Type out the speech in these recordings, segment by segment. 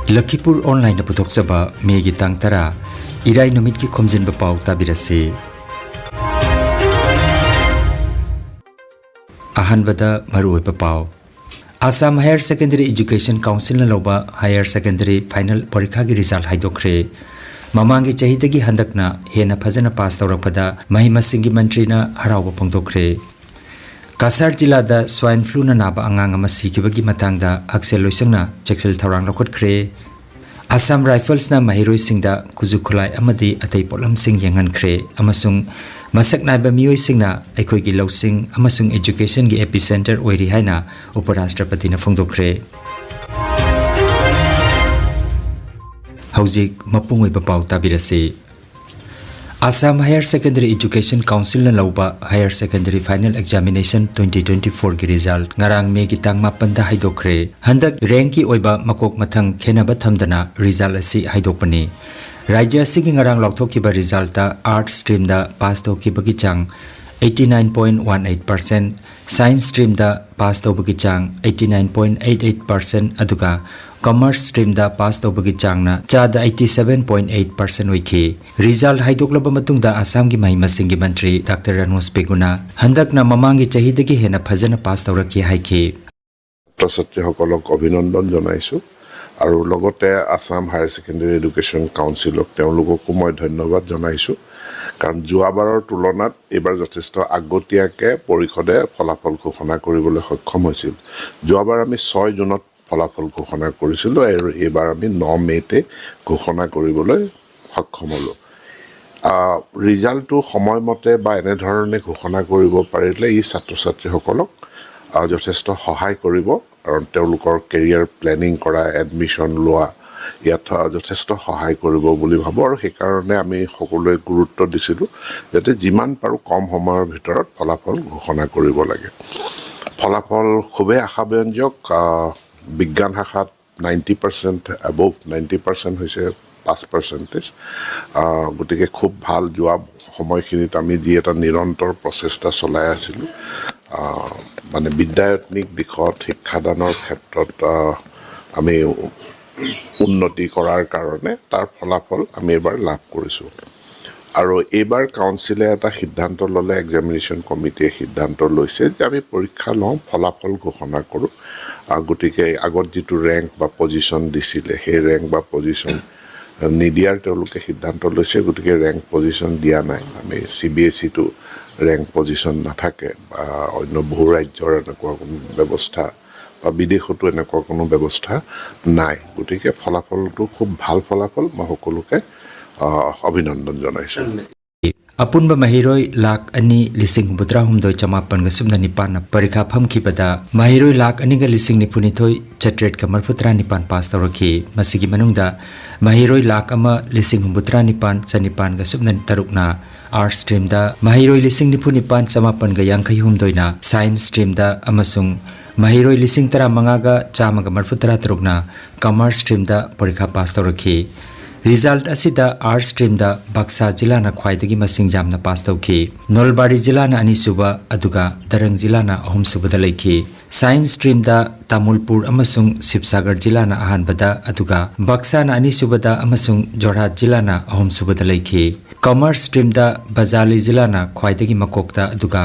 Lakhipur online na putoksaba Megi Tang Tara Irai Numit ki Khomjinba Pao tabirase. Ahanbada Maruoipa Pao. Assam Higher Secondary Education Council na loba Higher Secondary Final Parikha gi result haidokre. Mamangi chahidagi handakna hena phajana pass tawrakpada Mahimasingi Mantri na harawa pangdokre. Kasar jilada swine flu na naba angang ama sikibagi matangda haksel loisangna cheksel tharang lokotkhre. Assam Rifles na mahiroi singda kuzukhulai amadi atai polam sing yanghankhre amasung masak naiba mioi singna aikoi gi losing amasung education gi epicenter oiri haina uparashtrapati na phongdokre. Haujik mapungoi bapau tabirase. Assam Higher Secondary Education Council na lauba Higher Secondary Final Examination 2024 ki result ngarang Megi Tang mapanda haidokre. Handak rank ki oiba makok mathang khenaba thamdana result asi haidokpani. Rajya sigi ngarang lokthokkiba result ta art stream da pass tokibagi chang 89.18%, science stream da pass tobagi chang 89.88% aduga commerce stream da pass tobagi changna chada 87.8% oiki. Result haidoklaba matungda Assam gi Mahimasingi Mantri Dr. Ranos Beguna handakna mamangi chahidagi hena phajana pass tawraki haiki. Prasatya hokolok abhinandan janaisu aru logote Assam Higher Secondary Education Council তেওঁলোককো মই ধন্যবাদ জনাইছো কাৰণ যোৱাবাৰৰ তুলনাত এবাৰ যথেষ্ট আগতীয়াকে পৰিষদে ফলাফল ঘোষণা কৰিবলৈ সক্ষম হৈছিল। যোৱাবাৰ আমি 6 জুনত ফলাফল ঘোষণা কৰিছিলো আৰু এবাৰ আমি 9 মেতে ঘোষণা কৰিবলৈ সক্ষম হলো। ৰিজাল্টটো সময়মতে বা এনে ধৰণে ঘোষণা কৰিব পাৰিলে ই ছাত্ৰ-ছাত্ৰীসকলক যথেষ্ট সহায় কৰিব কাৰণ তেওঁলোকৰ কেৰিয়াৰ প্লেনিং কৰা এডমিশন লোৱা ইয়াত যথেষ্ট সহায় কৰিব বুলি ভাবো আৰু সেই কাৰণে আমি সকলোৱে গুৰুত্ব দিছিলো যাতে যিমান পাৰো কম সময়ৰ ভিতৰত ফলাফল ঘোষণা কৰিব লাগে। ফলাফল খুবেই আশাব্যঞ্জক। বিজ্ঞান শাখাত 90% above 90% হৈছে 5%। গতিকে খুব ভাল যোৱা সময়খিনিত আমি যি এটা নিৰন্তৰ প্ৰচেষ্টা চলাই আছিলো মানে বিদ্যায়তনিক দিশত শিক্ষাদানৰ ক্ষেত্ৰত আমি উন্নতি কৰাৰ কাৰণে তাৰ ফলাফল আমি এবাৰ লাভ কৰিছো আৰু এবাৰ কাউন্সিলে এটা সিদ্ধান্ত ললে এক্সামিনেশন কমিটিয়ে সিদ্ধান্ত লৈছে যে আমি পৰীক্ষা লওঁ ফলাফল ঘোষণা কৰো। গতিকে আগত যিটো ৰেংক বা পজিশন দিছিলে সেই ৰেংক বা পজিশন নিদিয়াৰ তেওঁলোকে সিদ্ধান্ত লৈছে। গতিকে ৰেংক পজিশন দিয়া নাই। আমি CBSE টো ৰেংক পজিশন নাথাকে বা অন্য বহু ৰাজ্যৰ এনেকুৱা কোনো ব্যৱস্থা বা বিদেশতো এনেকুৱা কোনো ব্যৱস্থা নাই। গতিকে ফলাফলটো খুব ভাল ফলাফল। মই সকলোকে অভিনন্দন জনাইছো। Apunba mahiroi lakh ani lising butra humdoi chamapan ga subna nipan na parikha phamkhibada mahiroi lakh ani ga lising nipunithoi chatret ka marfutra nipan pass tawraki. Masigi manungda mahiroi lakh ama lising butra nipan chanipan ga subna tarukna art stream da mahiroi lising nipunipan chamapan ga yangkhai humdoi na science stream da amasung mahiroi lising tara manga ga chama ga marfutra tarukna commerce stream da parikha pass tawraki. Result asida art stream da Baksa jila na khwaidagi masing jamna pass tawki. Nolbari jila na ani suba aduga Darang jila na ahum suba da laiki. Science stream da Tamulpur amasung Sibsagar jila na ahanbada aduga Baksa na ani suba da amasung Jorhat jila na ahum suba da laiki. Commerce stream da Bazali jila na khwaidagi makokta aduga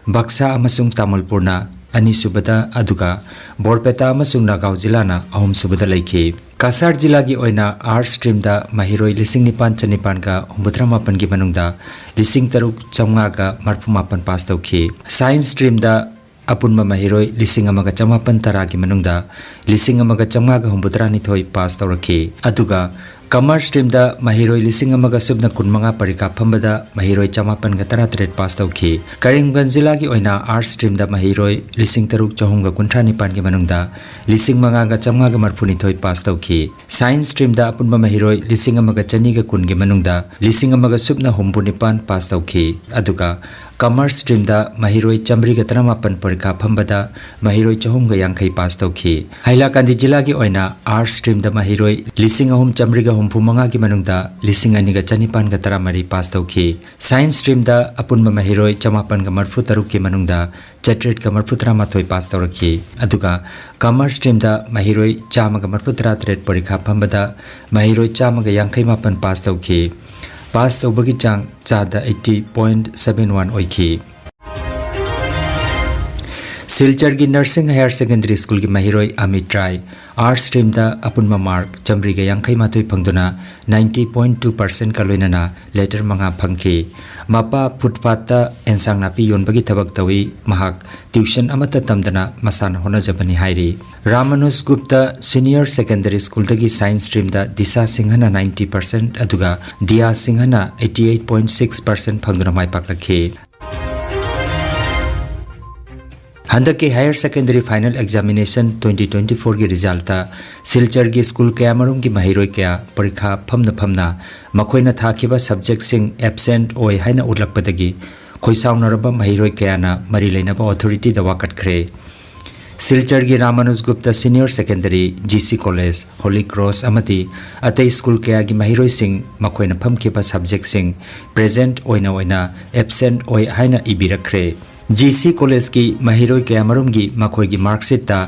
Baksa amasung Tamulpur na ani subada aduga Borpeta amasung Nagaon jila na ahum subada laiki. Kasar jila gi oina art stream da mahiroi lising nipan chanipan ga humbutra mapan gi manungda lising taruk chamnga ga marphu mapan pass tawki. Science stream da apunma mahiroi lising amaga chamapan tara gi manungda lising amaga chamnga ga humbutra nithoi pass tawraki. Aduga commerce stream da mahiroi lising amaga subna kunmanga parikha phambada mahiroi chamapan ga taratret pass tawki. Karimganj jila gi oina art stream da mahiroi lising taruk chahunga kunthra nipan gi manungda lising manga ga chamnga ga marphu nithoi pass tawki. Science stream da apunba mahiroi lising amaga chani ga kun gi manungda lising amaga subna humbu nipan pass tawki. Aduga Commerce stream da mahiroi chamri ga taramapan parikha phambada mahiroi chahum ga yankhai pass tawkhi Hailakandi jila gi oina Arts stream da mahiroi lising ahum chamri ga humpu manga gi manungda lising ani ga chanipan ga taramari pass tawkhi Science stream da apunma mahiroi chamapan ga marfu taruk ki manungda Chatret ka marfu taramathoi pass tawrakhi aduga Commerce stream da mahiroi chama ga marfu taratret parikha phambada mahiroi chama ga yankhai mapan pass tawkhi Pass tawbagi chang chada 80.71 oikhi Silchar gi Nursing Higher Secondary School gi mahiroi Amit Rai Arts stream da apunma mark chamri ga yankhai mathoi phangduna 90.2% ka loinana letter manga phangki mapa footpath ta ensang napi yonbagi thabak tawi mahak tuition amata tamdana masana hona jabani hairi Ramanuj Gupta Senior Secondary School dagi Science stream da Disha Singhana 90% aduga Dia Singhana 88.6% phangduna mai pakrakhi Handaki Higher Secondary Final Examination 2024 ki result ta Silchar gi school kaya marum ki mahiroi kaya parikha phamna makoina thakiba subject sing absent oi haina ulakpadagi khoisaunaraba mahiroi kaya na mari leinaba authority da wakat khre Silchar gi Ramanuj Gupta Senior Secondary GC College Holy Cross amati atai school kaya gi mahiroi sing makoina phamkiba subject sing present oina absent oi haina ibirakre GC College ki mahiroi kaya marum gi makhoi gi mark sheet ta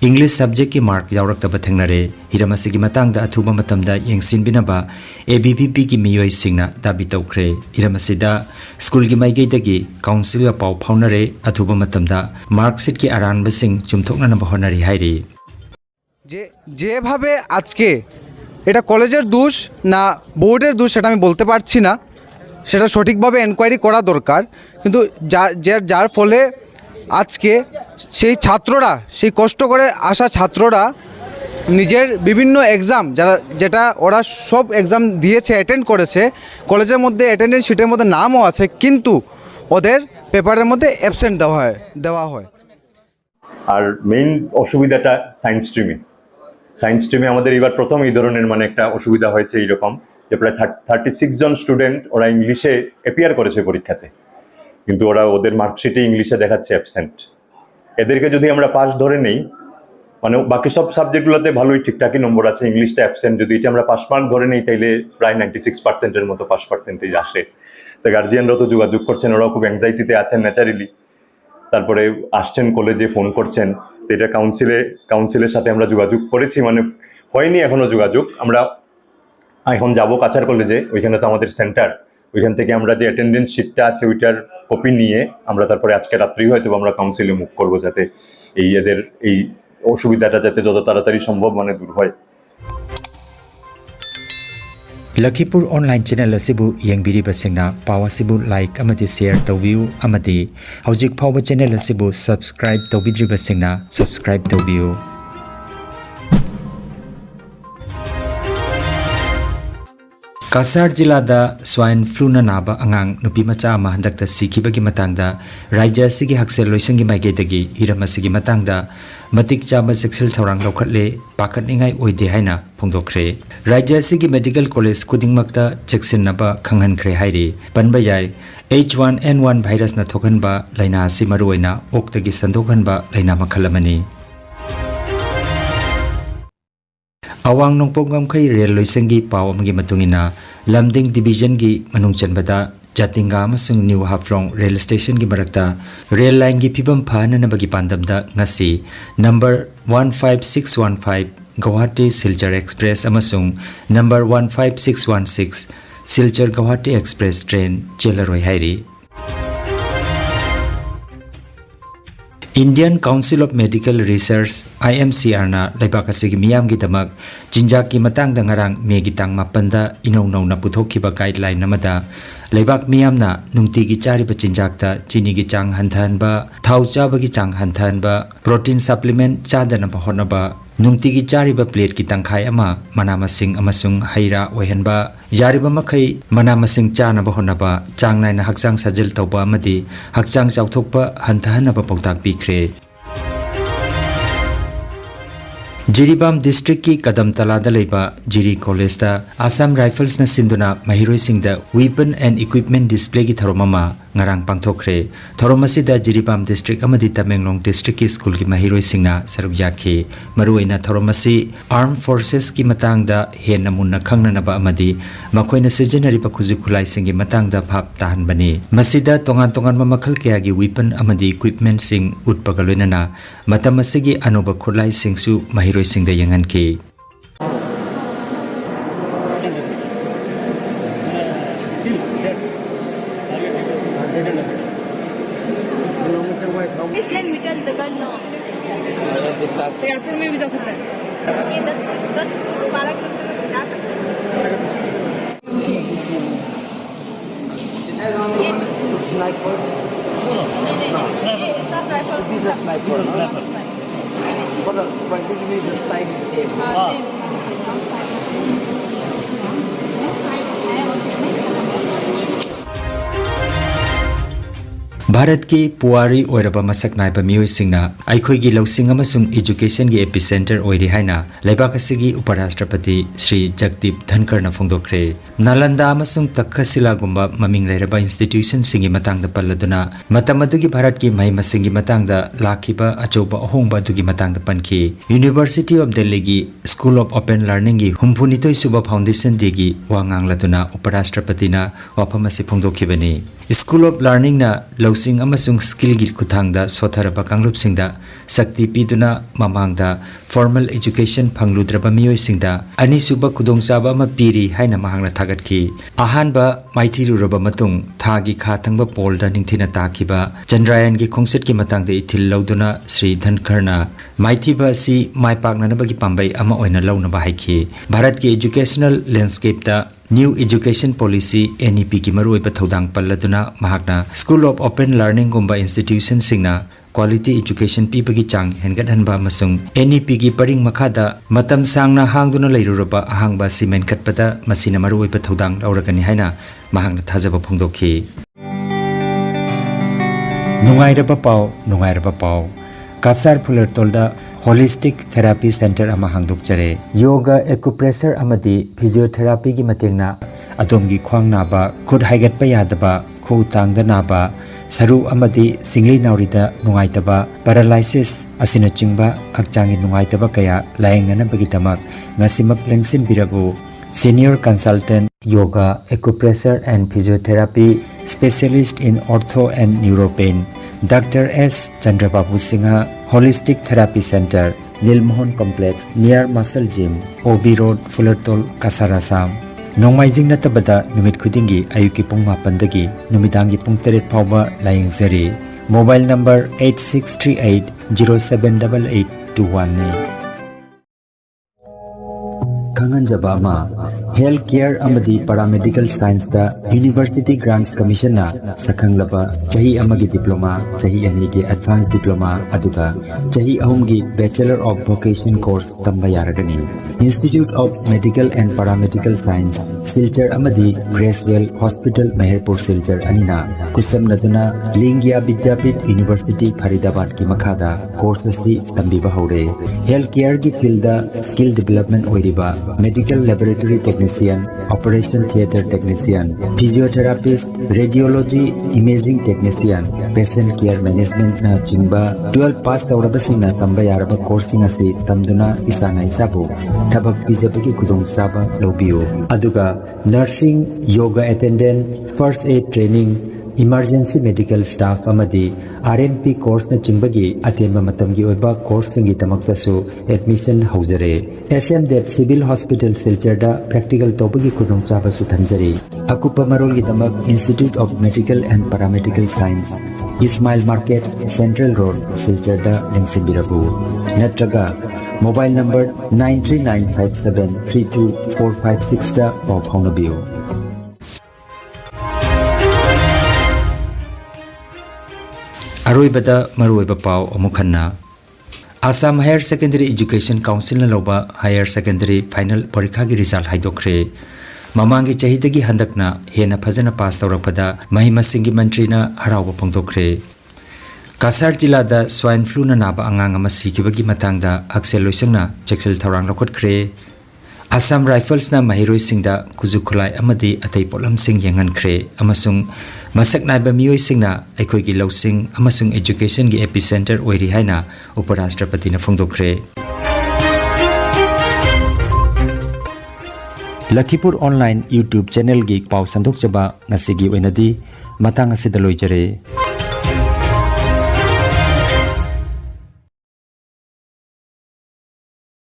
English subject ki mark yaurakta thangnare hiramasi gi matang da athuba matamda yengsin binaba ABPP ki miyoi singna dabi tawkhre hiramasi da school gi maigei dagi council ga pau phaunare athuba matamda mark sheet ki aran basing chumthokna na bahonari hairi যেভাবে আজকে এটা কলেজের দোষ না বোর্ডের দোষ সেটা আমি বলতে পারছি না সেটা সঠিকভাবে এনকোয়ারি করা দরকার কিন্তু যার ফলে আজকে সেই ছাত্ররা সেই কষ্ট করে আসা ছাত্ররা নিজের বিভিন্ন এক্সাম যেটা ওরা সব এক্সাম দিয়েছে অ্যাটেন্ড করেছে কলেজের মধ্যে অ্যাটেন্ডেন্স শিটের মধ্যে নামও আছে কিন্তু ওদের পেপারের মধ্যে অ্যাবসেন্ট দেওয়া হয় আর মেইন অসুবিধাটা সায়েন্স স্ট্রিমে আমাদের এবার প্রথম এই ধরনের মানে একটা অসুবিধা হয়েছে এইরকম যে প্রায় 36 জন স্টুডেন্ট ওরা ইংলিশে অ্যাপিয়ার করেছে পরীক্ষাতে কিন্তু ওদের মার্কশিটে ইংলিশে দেখাচ্ছে অ্যাবসেন্ট এদেরকে যদি আমরা পাস ধরে নেই মানে বাকি সব সাবজেক্টগুলোতে ভালোই ঠিকঠাকই নম্বর আছে ইংলিশটা অ্যাবসেন্ট যদি এটা আমরা পাস মার্ক ধরে নেই তাইলে প্রায় 96% এর মতো পাস পার্সেন্টেজ আসে তো গার্জিয়ানরা তো যোগাযোগ করছেন ওরাও খুব অ্যাংজাইটিতে আছেন ন্যাচারালি তারপরে আসছেন কলেজে ফোন করছেন এটা কাউন্সিলের সাথে আমরা যোগাযোগ করেছি মানে হয়নি এখনো যোগাযোগ আমরা এখন যাবো কাছাড় কলেজে ওইখানে তো আমাদের সেন্টার ওইখান থেকে আমরা যে অ্যাটেন্ডেন্স শিটটা আছে ওইটার কপি নিয়ে আমরা তারপরে আজকে রাত্রেই হয়তো আমরা কাউন্সিলে মুভ করবো যাতে এদের এই অসুবিধাটা যাতে যত তাড়াতাড়ি সম্ভব মানে দূর হয় Lakhipur online channel asibu yengbiri basingna pawasibu like amati share tawbiu amati hojik phawba channel asibu subscribe tawbidri basingna subscribe tawbiu Kasar jila da swine flu na naba angang nupi macha ama handakta sikhibagi matangda raija sigi haksel loisangi maige dagi hiramasigi matangda matik chama sexual thorang lokhatle pakhatningai oide haina phongdokre raija sigi medical college kudingmakta checksin naba khanghan khre hairi panba yai H1N1 virus na thokhanba laina si maruina oktagi sandokhanba laina makhalamani Awang nongpok ngamkhai rel loisangi paw amgi matungina Lamding division gi manung chanbada Jatinga amasung New Haflong rail station gi marakta rail line gi phibam phana na bagi pandamda ngasi number 15615 Guwahati Silchar Express amasung number 15616 Silchar Guwahati Express train chelaroi hairi Indian Council of Medical Research IMCR na laibakasigi miyam gi damak jinjak ki matang da ngarang megi tang mapanda inau na puthokhiba guideline namada laibak miyam na nungti gi chari ba jinjak ta chini gi chang hanthan ba thau cha ba gi chang hanthan ba protein supplement cha da na ba hona ba nungti gi chari ba plate ki tangkhai ama manamasing amasung haira oihanba yari ba makhai manamasing cha na ba hona ba chang nai na hakchang sajil tawba amadi hakchang chauthokpa hanthan na ba poktak pikre Jiribam district ki kadam talada leiba Jiri college ta Assam Rifles na sinduna mahiroi singda weapon and equipment display ki tharomama ngarang pangthokre thorom asida Jiribam district amadi Tamenglong district ki school ki mahiroi singna saruk yakhi maruina thorom asi armed forces ki matangda hen namunna khangna naba amadi makoina sejenari pa khuju khulai singi matangda phap tahan bani masida tongan tongan makhal kya gi weapon amadi equipment sing utpagaloinana matam asigi anoba khulai singsu mahiroi singda yangan ki इस line metre दगड़ no airport में भी जा सकते हैं ये 10 12 kilometre जा सकते हैं ये स्नाइपर नहीं ये सब राइफल भी स्नाइपर पर पॉइंटिंग में द स्टाइल स्टेप हां भारत की पुआरी ओरबा मसक नाइबा मियोय सिंगना आइखोई गी लौसिंग अमसुंग एजुकेशन गी एपिसेंटर ओइरि हाइना लेबाक असिगी उपराष्ट्रपति श्री जगदीप धनखर ना फोंदोखरे नालंदा अमसुंग तखसिला गुम्बा ममिंग लेरबा इंस्टीट्यूशन सिंगी मतंग द पल्लदुना मतम अदुगी भारत की महिमा सिंगी मतंग द लाखिबा अचोबा अहोंबा दुगी मतंग द पनखी यूनिवर्सिटी ऑफ दिल्ली गी स्कूल ऑफ ओपन लर्निंग गी हुंफुनितोय सुबा फाउंडेशन देगी वांगांग लदुना उपराष्ट्रपति ना वाफम असि फोंदोखिबनी स्कूल ऑफ लर्निंग ना लौसिंग अमसुंग स्किल गी खुथांगदा सोथरबा कांगलुप सिंगदा शक्ति पीदुना ममांगदा फॉर्मल एजुकेशन फंगलुद्रबा मियोय सिंगदा अनिसुबा खुदोंचाबा मा पीरी हाइना महांगना थागतखी अहानबा माइथिरुरबा मतुंग थागी खाथंगबा पोलदा निंथिना ताखिबा चंद्रयान गी खोंगसेट की मतंगदे इथिल लौदुना श्री धनखरना माइथिबा सि माइपाकनानबगी पांबै अमा ओइना लौनबा हाइखी भारत की एजुकेशनल लैंडस्केप दा न्यू एजुकेशन पॉलिसी NEP की मरुइबा थौदांग पल्लदुना महाकना स्कूल ऑफ ओपन लर्निंग गुम्बा इंस्टीट्यूशन सिंगना क्वालिटी एजुकेशन पीबगी चांग हेनगदहनबा अमसुंग NEP की परिंग मखादा मतम सांगना हांगदुना लेरुरबा अहांगबा सिमेंट खटपदा मसिना मरुइबा थौदांग लौरगनी हाइना महांगना थाजबा फोंदोखी नुंगाइरबा पाव कासार फुलरतोलदा होलिस्टिक थेरापी सेंटर अमा हांगदोकचरे योगा एक्युप्रेशर अमदी फिजियोथेरापी की मतेंगना अदोमगी ख्वांग नाबा खुद हाइगतपा यादबा खौ तांगदा नाबा सरू अमदी सिंगली नाउरिदा नुंगाइतबा पैरालाइसिस असिना चिंगबा हक्चांगी नुंगाइतबा कया लायंगनबगी तमक ngasimak lengsin biragu senior consultant yoga acupressure and physiotherapy specialist in ortho and neuropain Dr. S. Chandrababu Singha Holistic Therapy Center, Nilmohon Complex, near Muscle Gym, OB Road, Fullertol, Kasar, Assam. Nongmaijing natabada numit khudingi ayuki pung mapandagi numidangi pung teret phawba layingzari. Mobile number 8638078821 ne. Khanghanjaba ama health care amadi paramedical science da university grants commission na sakhanglaba chahi amagi diploma chahi ani gi advanced diploma aduga chahi ahum gi bachelor of vocation course tamba yaragani Institute of Medical and Paramedical Science Silchar amadi Gracewell Hospital Manipur Silchar anina kusam naduna Lingya Vidyapit University Faridabad ki makhada course asi tambiba hore health care gi field da skill development oiriba medical laboratory technician operation theater technician physiotherapist radiology imaging technician patient care management na chingba 12 pass tawrabasina tamba yaraba coursing asi tamduna isana isabu tabak bijabagi kudong saba lobiyo aduga nursing yoga attendant first aid training emergency medical staff amadi RMP course na chimbagi atenba matamgi oiba course singi tamaktasu admission haujare SMDEP civil hospital silcharda practical tobagi kudong chaba su thanjari akupa marol gi tamak Institute of Medical and Paramedical Science Ismail Market Central Road Silcharda Lengsimbirabu natraga mobile number 939573245 da of Honabio Aroibada maruiba pau omukhanna Assam Higher Secondary Education Council na loba Higher Secondary Final Parikha gi result haidokre Mamangi chahidagi handakna hena phajana pass tawrakpada mahima singi mantri na harauba pongdokre Kasar jila da swine flu na naba angang ama sikibagi matangda aksel loisangna cheksel tharang lokot kre Assam Rifles na mahiroi singda kuzu khulai amadi atai polam sing yangan khre amasung masak naiba mioi singna aikoi gi losing amasung education gi epicenter oiri haina Uparashtrapati na phongdokhre. Lakhipuronline YouTube channel gi pau sandok chaba ngasigi oinadi matang asidaloi jare.